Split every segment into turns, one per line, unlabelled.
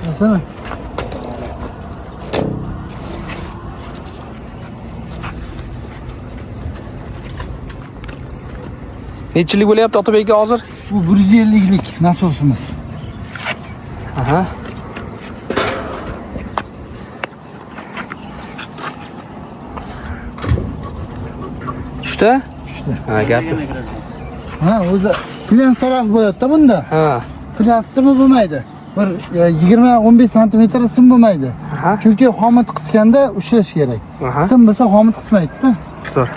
Nasıl?
Nechilik bo'lyapti Otabek aka hozir?
Bu 150'lik nasosimiz.
Aha. Tushdi?
İşte.
Ha, gap.
Ha, o'zi plyans taraf bo'ladi-da bunda.
Ha.
Plyans simi bo'lmaydi. Bir 20-15 santimetr sim bo'lmaydi.
Aha.
Chunki xomut qisganda ushlash kerak.
Aha.
Sim bo'lsa xomut qismaydi-da.
Zo'r.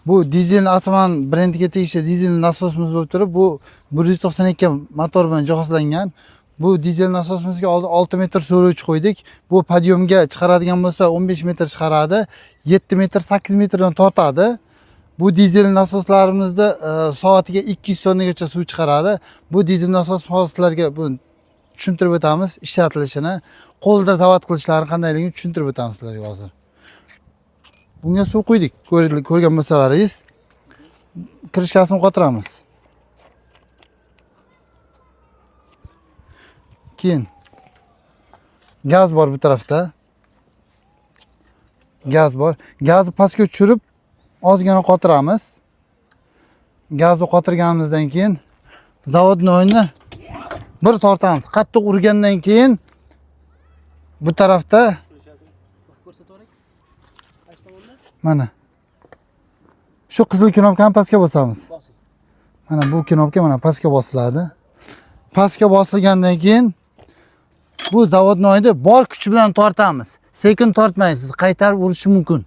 Bu dizel Asman brendiga tegishli dizel nasosimiz bo'lib turib, bu 192 motor bilan jihozlangan. Bu dizel nasosimizga 6 metr so'rovchi qo'ydik. Bu podyomga chiqaradigan bo'lsa 15 metr chiqaradi, 7 metr 8 metrdan tortadi. Bu dizel nasoslarimizda soatiga 200 tonnagacha suv chiqaradi. Bu dizel nasos hozirlarga bu tushuntirib o'tamiz, ishlatilishini, qo'lda zavod qilishlari qandayligini tushuntirib o'tamiz sizlarga hozir. Bunga suv quydik, ko'rgan bo'lsalaringiz. Kirishkasini qotiramiz. Keyin gaz bor bu tarafda. Gaz bor. Gazni pastga tushirib, ozgina qotiramiz. Gazni qotirganimizdan keyin zavodni o'yini bir tortamiz. Qattiq urgandan keyin bu tarafda mana shu qizil knopkani pastga bosamiz. Mana bu knopka mana pastga bosiladi. Pastga bosilgandan keyin bu zavodni o'yini bor kuch bilan tortamiz. Sekin tortmaysiz, qaytarib urishi mumkin.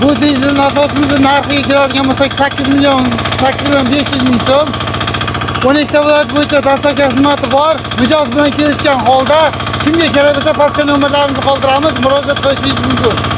Bu dizel nasosimizning narxiga keladigan bo'lsak 8 million 500 ming so'm. 12 ta viloyat bo'yicha dostavka xizmati bor. Mijoz bilan kelishgan holda kimga kerak bo'lsa pastga nomerlarimizni qoldiramiz, murojaat qilishingiz mumkin.